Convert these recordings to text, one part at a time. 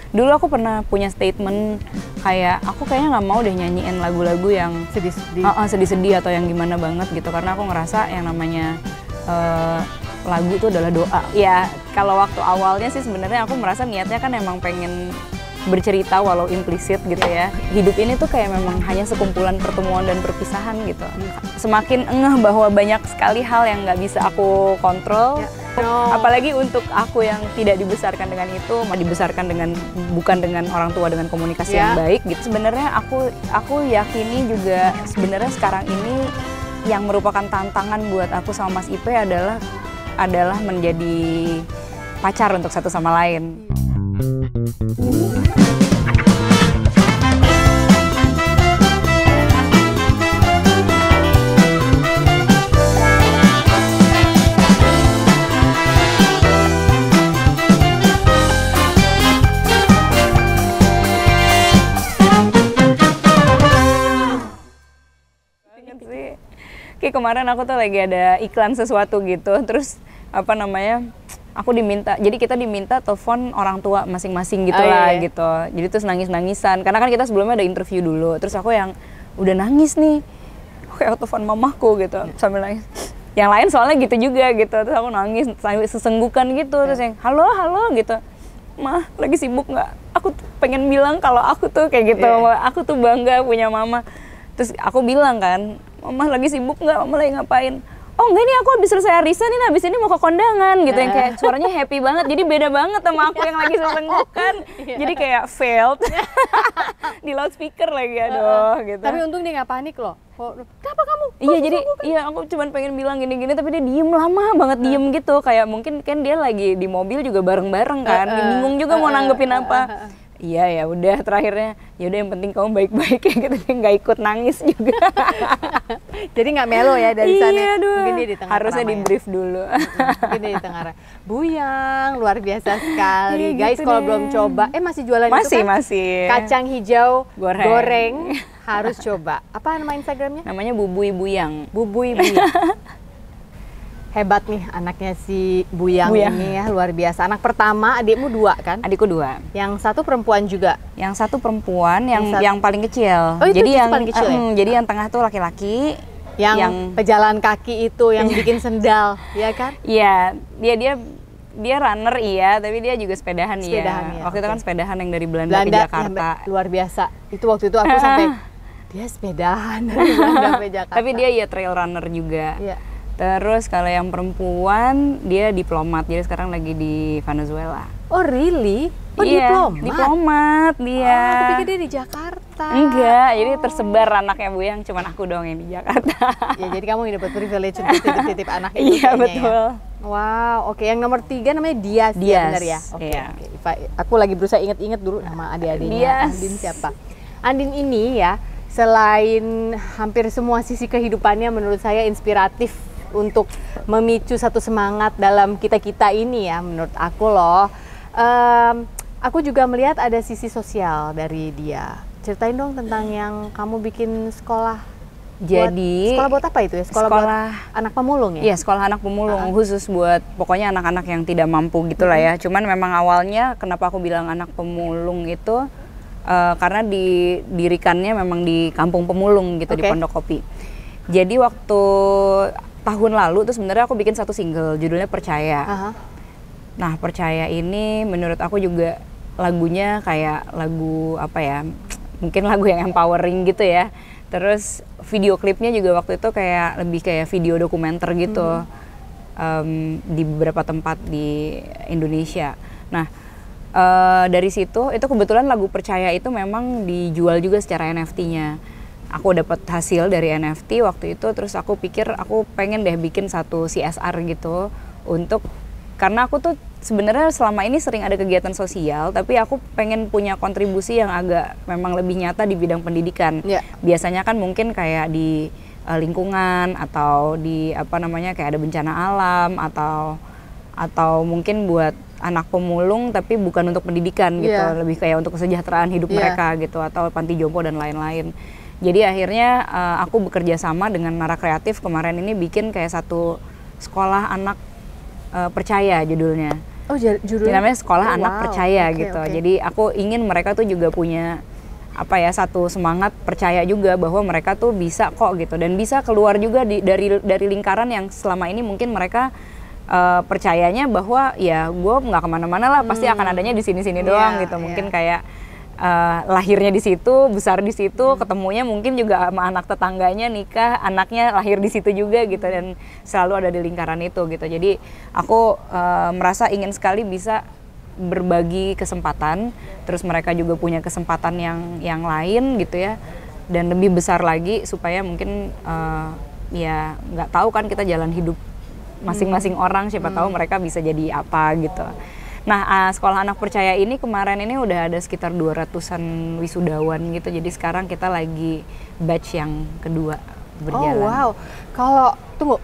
Dulu aku pernah punya statement kayak aku kayaknya nggak mau deh nyanyiin lagu-lagu yang sedih-sedih atau yang gimana banget gitu, karena aku ngerasa yang namanya lagu itu adalah doa. Ya kalau waktu awalnya sih sebenarnya aku merasa niatnya kan emang pengen bercerita walau implisit gitu ya. Hidup ini tuh kayak memang hanya sekumpulan pertemuan dan perpisahan gitu. Semakin ngeh bahwa banyak sekali hal yang nggak bisa aku kontrol. Apalagi untuk aku yang tidak dibesarkan dengan itu, dibesarkan dengan bukan dengan orang tua dengan komunikasi yang baik gitu. Sebenarnya aku yakini juga sebenarnya sekarang ini yang merupakan tantangan buat aku sama Mas Ipe adalah menjadi pacar untuk satu sama lain. Kayak kemarin aku tuh lagi ada iklan sesuatu gitu, terus apa namanya, aku diminta, jadi kita diminta telepon orang tua masing-masing gitu gitu. Jadi terus nangis-nangisan, karena kan kita sebelumnya ada interview dulu, terus aku yang udah nangis nih, kayak telepon mamaku gitu, sambil nangis. Yang lain soalnya gitu juga gitu, terus aku nangis sambil sesenggukan gitu, terus yang halo gitu, mah lagi sibuk nggak? Aku pengen bilang kalau aku tuh kayak gitu, aku tuh bangga punya mama. Terus aku bilang kan, mama lagi sibuk nggak? Mama lagi ngapain? Oh enggak, ini aku habis selesai arisan, ini habis ini mau ke kondangan gitu, yang kayak suaranya happy banget, jadi beda banget sama aku yang lagi sesenggukan. Jadi kayak failed di loudspeaker lagi, aduh gitu. Tapi untung dia nggak panik loh. Kenapa kamu? Iya, jadi aku cuma pengen bilang gini-gini, tapi dia diem lama banget, diem gitu, kayak mungkin kan dia lagi di mobil juga bareng-bareng kan, bingung juga mau nanggepin apa. Iya ya udah, terakhirnya ya udah yang penting kamu baik-baik ya gitu, nggak ikut nangis juga. Jadi nggak melo ya dari sana. Iya, mungkin dia di tengah harusnya di brief dulu. Mungkin dia di tengah. Buyang luar biasa sekali. Iya, Guys, gitu kalau deh. belum coba, masih jualan itu kan? Masih. Kacang hijau Goreng. harus coba. Apa nama Instagramnya? Namanya Bubui Buyang. Bubui Buyang. Hebat nih anaknya si Buyang ini ya, luar biasa. Anak pertama, adikmu 2 kan? Adikku 2. Yang satu perempuan juga. Yang satu perempuan, yang paling kecil. Oh, itu jadi yang paling kecil ya? Jadi yang tengah tuh laki-laki. Yang pejalan kaki itu yang bikin sendal, ya kan? Iya, dia runner iya, tapi dia juga sepedahan iya. Waktu itu kan sepedahan yang dari Belanda ke Jakarta. Luar biasa. Itu waktu itu aku sampai dia sepedahan dari Belanda ke Jakarta. Tapi dia ya trail runner juga. Iya. Terus kalau yang perempuan dia diplomat, jadi sekarang lagi di Venezuela. Oh really? Oh iya, diplomat dia. Oh, aku pikir dia di Jakarta. Enggak, jadi tersebar anaknya Buyang, cuman aku doang yang di Jakarta. Ya jadi kamu yang dapat privilege untuk titip-titip anak itu. Iya betul. Ya? Wow, oke. Yang nomor 3 namanya Dias. Ya, benar ya? Oke. Iya. Aku lagi berusaha inget-inget dulu nama adik-adiknya. Dias. Andin siapa? Andin ini ya, selain hampir semua sisi kehidupannya menurut saya inspiratif untuk memicu satu semangat dalam kita-kita ini ya, menurut aku loh. Aku juga melihat ada sisi sosial dari dia. Ceritain dong tentang yang kamu bikin sekolah. Jadi sekolah buat apa itu ya? Sekolah buat anak pemulung ya? Iya, sekolah anak pemulung, khusus buat pokoknya anak-anak yang tidak mampu gitu lah ya. Cuman memang awalnya kenapa aku bilang anak pemulung itu karena didirikannya memang di kampung pemulung gitu, di Pondok Kopi. Jadi waktu tahun lalu tuh sebenarnya aku bikin satu single judulnya Percaya. Nah, Percaya ini menurut aku juga lagunya kayak lagu apa ya, mungkin lagu yang empowering gitu ya. Terus video klipnya juga waktu itu kayak lebih kayak video dokumenter gitu, di beberapa tempat di Indonesia. Nah, dari situ itu kebetulan lagu Percaya itu memang dijual juga secara NFT-nya. Aku dapat hasil dari NFT waktu itu, terus aku pikir aku pengen deh bikin satu CSR gitu karena aku tuh sebenarnya selama ini sering ada kegiatan sosial, tapi aku pengen punya kontribusi yang agak memang lebih nyata di bidang pendidikan. Biasanya kan mungkin kayak di lingkungan atau di apa namanya kayak ada bencana alam atau mungkin buat anak pemulung tapi bukan untuk pendidikan gitu, lebih kayak untuk kesejahteraan hidup mereka gitu, atau panti jompo dan lain-lain. Jadi akhirnya aku bekerja sama dengan Nara Kreatif kemarin ini bikin kayak satu sekolah anak percaya judulnya. Oh, judulnya namanya Sekolah Anak wow. Percaya Oke, gitu. oke. Jadi aku ingin mereka tuh juga punya apa ya, satu semangat percaya juga bahwa mereka tuh bisa kok gitu, dan bisa keluar juga dari lingkaran yang selama ini mungkin mereka percayanya bahwa ya gue nggak kemana-mana lah, pasti akan adanya di sini-sini doang gitu. Mungkin kayak lahirnya di situ, besar di situ, ketemunya mungkin juga sama anak tetangganya, nikah, anaknya lahir di situ juga gitu, dan selalu ada di lingkaran itu gitu. Jadi aku merasa ingin sekali bisa berbagi kesempatan, terus mereka juga punya kesempatan yang lain gitu ya, dan lebih besar lagi supaya mungkin ya nggak tahu kan kita jalan hidup masing-masing orang, siapa tahu mereka bisa jadi apa gitu. Nah, Sekolah Anak Percaya ini kemarin ini udah ada sekitar 200-an wisudawan gitu, jadi sekarang kita lagi batch yang kedua berjalan. Oh wow, kalau tunggu,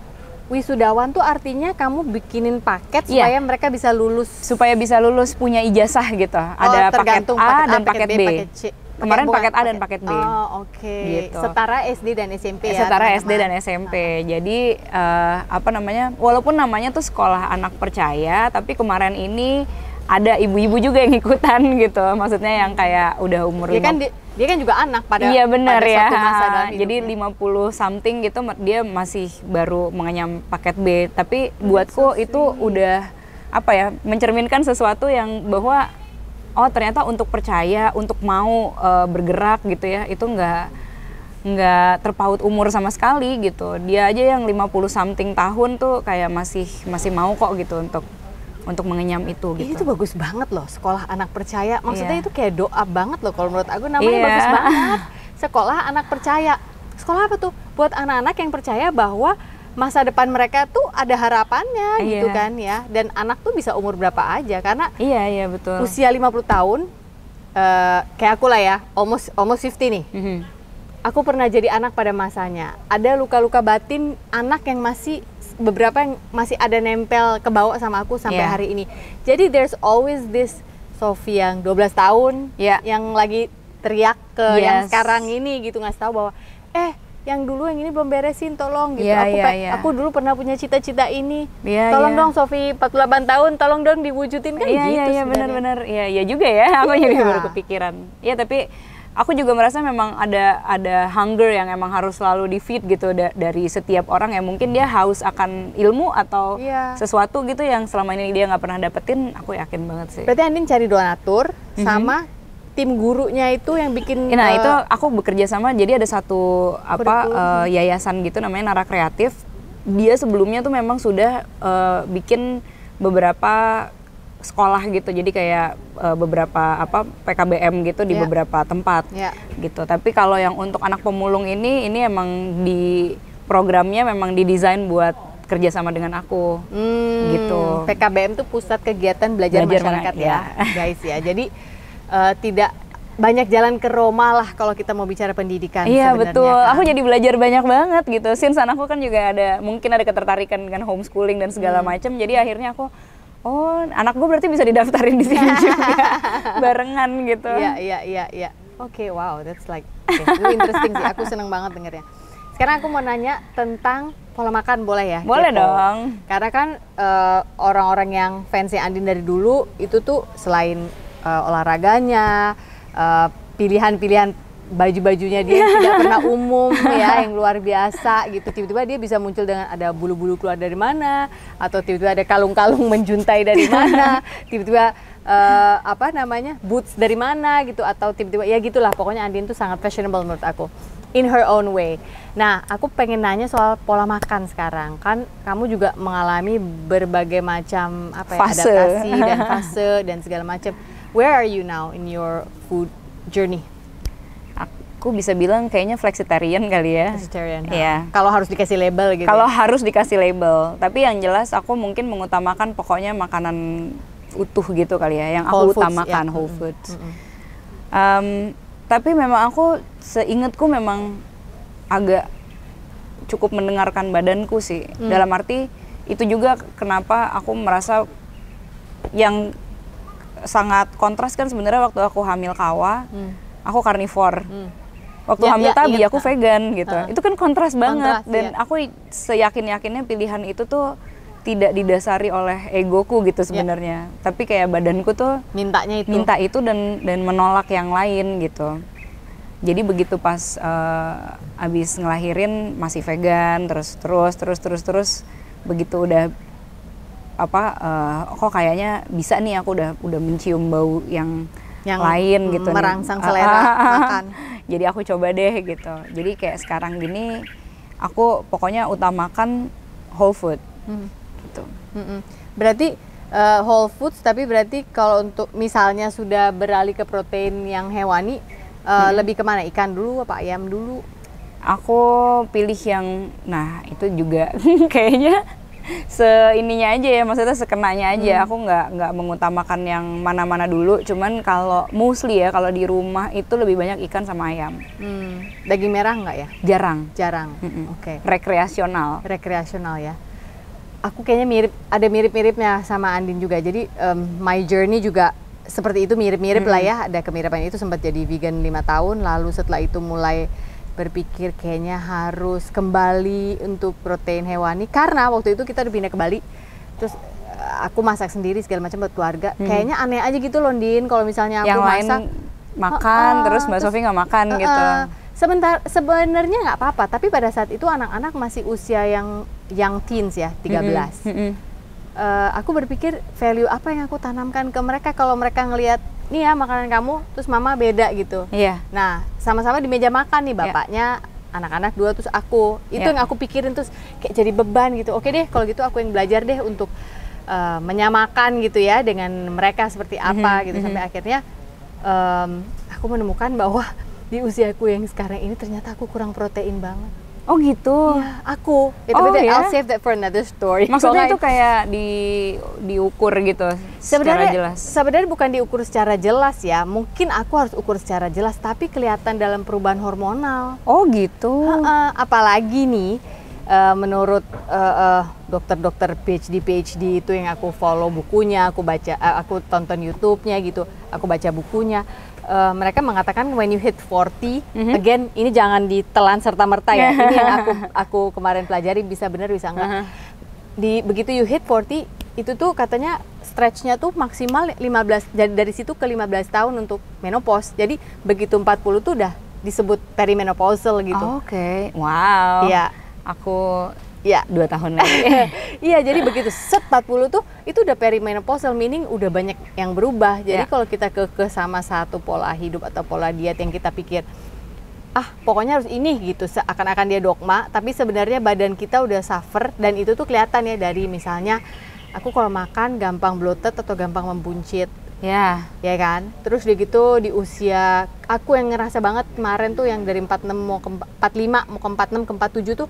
wisudawan tuh artinya kamu bikinin paket supaya mereka bisa lulus. Supaya bisa lulus, punya ijazah gitu. Ada paket A dan paket B. Paket C. Kemarin paket A dan paket B. Oh, oke. Gitu. Setara SD dan SMP ya. Setara SD dan SMP. Jadi apa namanya? Walaupun namanya tuh Sekolah Anak Percaya, tapi kemarin ini ada ibu-ibu juga yang ikutan gitu. Maksudnya yang kayak udah umur dia kan juga anak pada iya benar ya. suatu masa dalam hidupnya. Jadi 50 something gitu dia masih baru mengenyam paket B. Tapi buatku itu udah apa ya, mencerminkan sesuatu yang bahwa oh ternyata untuk percaya, untuk mau bergerak gitu ya, itu nggak terpaut umur sama sekali gitu. Dia aja yang 50 something tahun tuh kayak masih mau kok gitu untuk mengenyam itu gitu. Ini tuh bagus banget loh, Sekolah Anak Percaya. Maksudnya itu kayak doa banget loh kalau menurut aku, namanya bagus banget. Sekolah Anak Percaya. Sekolah apa tuh? Buat anak-anak yang percaya bahwa masa depan mereka tuh ada harapannya gitu kan ya. Dan anak tuh bisa umur berapa aja, karena iya betul. Usia 50 tahun kayak aku lah ya, almost 50 nih. Aku pernah jadi anak pada masanya. Ada luka-luka batin anak yang beberapa yang masih ada nempel ke bawah sama aku sampai hari ini. Jadi there's always this Sophie yang 12 tahun yang lagi teriak ke yang sekarang ini gitu, ngasih tahu bahwa yang dulu yang ini belum beresin, tolong gitu. Aku dulu pernah punya cita-cita ini. Tolong dong Sophie 48 tahun, tolong dong diwujudin kan gitu. Iya benar-benar. Iya juga ya. Aku jadi baru kepikiran. Iya, tapi aku juga merasa memang ada hunger yang emang harus selalu di-feed gitu dari setiap orang yang mungkin dia haus akan ilmu atau sesuatu gitu yang selama ini dia nggak pernah dapetin. Aku yakin banget sih. Berarti Andin cari donatur sama tim gurunya itu yang bikin. Nah itu aku bekerja sama, jadi ada satu yayasan gitu namanya Nara Kreatif. Dia sebelumnya tuh memang sudah bikin beberapa sekolah gitu, jadi kayak beberapa PKBM gitu di beberapa tempat gitu. Tapi kalau yang untuk anak pemulung ini emang di programnya memang didesain buat kerjasama dengan aku gitu. PKBM tuh Pusat Kegiatan Belajar Masyarakat ya guys ya. Jadi tidak banyak jalan ke Roma lah kalau kita mau bicara pendidikan. Iya betul, kan? aku jadi belajar banyak banget gitu. Since anakku kan juga mungkin ada ketertarikan dengan homeschooling dan segala macam. Jadi akhirnya aku anak gue berarti bisa didaftarin di sini juga barengan gitu. Iya. Oke, wow, that's like itu interesting sih. Aku seneng banget dengernya. Sekarang aku mau nanya tentang pola makan, boleh ya? Boleh dong. Karena kan orang-orang yang fansnya Andin dari dulu itu tuh selain olahraganya, pilihan-pilihan baju-bajunya dia yang tidak pernah umum ya, yang luar biasa gitu. Tiba-tiba dia bisa muncul dengan ada bulu-bulu keluar dari mana, atau tiba-tiba ada kalung-kalung menjuntai dari mana, tiba-tiba boots dari mana gitu, atau tiba-tiba ya gitulah. Pokoknya Andin tuh sangat fashionable menurut aku, in her own way. Nah, aku pengen nanya soal pola makan sekarang. Kan kamu juga mengalami berbagai macam adaptasi dan fase dan segala macam. Where are you now in your food journey? Aku bisa bilang kayaknya flexitarian kali ya. Flexitarian. Iya. Kalau harus dikasih label gitu. Kalau harus dikasih label, tapi yang jelas aku mungkin mengutamakan pokoknya makanan utuh gitu kali ya, yang aku utamakan whole foods. Tapi memang aku seingatku memang agak cukup mendengarkan badanku sih. Dalam arti itu juga kenapa aku merasa yang sangat kontras kan sebenarnya waktu aku hamil Kawa, aku karnivor. Waktu hamil Tabi aku vegan gitu. Itu kan kontras banget. Dan aku seyakin-yakinnya pilihan itu tuh tidak didasari oleh egoku gitu sebenarnya, tapi kayak badanku tuh minta itu dan menolak yang lain gitu. Jadi begitu pas abis ngelahirin masih vegan, terus begitu udah kok kayaknya bisa nih aku udah mencium bau yang lain gitu merangsang nih. selera makan. Jadi aku coba deh gitu. Jadi kayak sekarang gini aku pokoknya utamakan whole food. Gitu. Berarti whole foods, tapi berarti kalau untuk misalnya sudah beralih ke protein yang hewani, lebih kemana? Ikan dulu apa ayam dulu? Aku pilih yang, nah itu juga kayaknya seininya aja ya, maksudnya sekenanya aja. Aku nggak mengutamakan yang mana-mana dulu. Cuman kalau mostly ya, kalau di rumah itu lebih banyak ikan sama ayam. Daging merah nggak ya? Jarang. Oke. Rekreasional Ya. Aku kayaknya ada mirip-miripnya sama Andin juga. Jadi my journey juga seperti itu, mirip-mirip lah ya. Ada kemiripan itu, sempat jadi vegan 5 tahun. Lalu setelah itu mulai berpikir kayaknya harus kembali untuk protein hewani. Karena waktu itu kita udah pindah ke Bali. Terus aku masak sendiri segala macam buat keluarga. Kayaknya aneh aja gitu loh, Din. Kalau misalnya aku yang masak. lain makan, terus Mbak Sofi nggak makan gitu. Sebenarnya nggak apa-apa, tapi pada saat itu anak-anak masih usia yang teens ya, 13. Aku berpikir value apa yang aku tanamkan ke mereka kalau mereka ngelihat nih ya makanan kamu, terus mama beda gitu. Iya. Nah, sama-sama di meja makan nih, bapaknya, anak-anak 2, terus aku. Itu yang aku pikirin, terus kayak jadi beban gitu. Oke deh, kalau gitu aku yang belajar deh untuk menyamakan gitu ya dengan mereka seperti apa gitu. Sampai akhirnya aku menemukan bahwa di usiaku yang sekarang ini ternyata aku kurang protein banget. Oh gitu. Iya, aku. Itu beda. I'll save that for another story. Maksudnya itu kayak diukur gitu secara jelas. Sebenarnya bukan diukur secara jelas ya. Mungkin aku harus ukur secara jelas, tapi kelihatan dalam perubahan hormonal. Oh gitu. Apalagi nih menurut dokter-dokter PhD itu yang aku follow bukunya, aku baca, aku tonton YouTube-nya gitu, aku baca bukunya. Mereka mengatakan when you hit 40, again ini jangan ditelan serta-merta ya. Ini yang aku kemarin pelajari, bisa benar bisa enggak. Begitu you hit 40, itu tuh katanya stretch-nya tuh maksimal 15, dari situ ke 15 tahun untuk menopause. Jadi begitu 40 tuh udah disebut perimenopausal gitu. Oke. Wow. Iya. Aku 2 tahun lagi. Iya, jadi begitu set 40 tuh itu udah perimenopausal, meaning udah banyak yang berubah. Jadi kalau kita ke sama satu pola hidup atau pola diet yang kita pikir pokoknya harus ini gitu, seakan-akan dia dogma, tapi sebenarnya badan kita udah suffer, dan itu tuh kelihatan ya dari misalnya aku kalau makan gampang bloated atau gampang membuncit. Ya kan? Terus udah gitu di usia aku yang ngerasa banget kemarin tuh yang dari 46 mau ke 45, mau ke 46 ke 47 tuh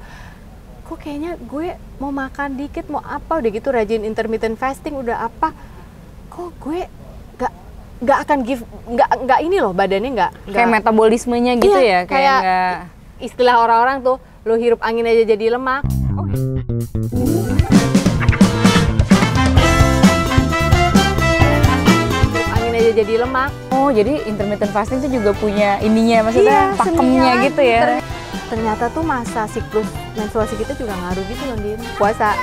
kok kayaknya gue mau makan dikit, mau apa, udah gitu rajin intermittent fasting, udah apa, kok gue nggak akan nggak ini loh, badannya nggak kayak metabolismenya gitu ya, kayak nggak, istilah orang-orang tuh lo hirup angin aja jadi lemak. Angin aja jadi lemak. Oh, jadi intermittent fasting itu juga punya ininya, maksudnya pakemnya gitu ya. Ternyata tuh masa siklus menstruasi kita juga ngaruh gitu loh, Din. Puasa.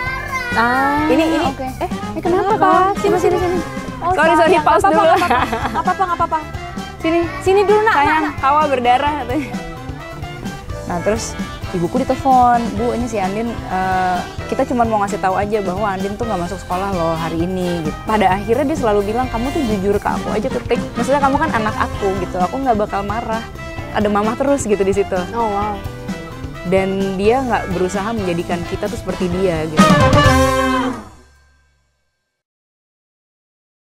Ini oke. Kenapa, Kak? Sini. Oh, sorry, pause dulu. Nggak apa-apa. Sini dulu, nak. Sayang, Hawa berdarah katanya. Nah, terus ibuku ditelepon, Bu, ini si Andin, kita cuma mau ngasih tahu aja bahwa Andin tuh nggak masuk sekolah loh hari ini. Gitu. Pada akhirnya dia selalu bilang, kamu tuh jujur ke aku aja, ketik. Maksudnya kamu kan anak aku gitu, aku nggak bakal marah. Ada mama terus gitu di situ. Oh wow. Dan dia nggak berusaha menjadikan kita tuh seperti dia gitu.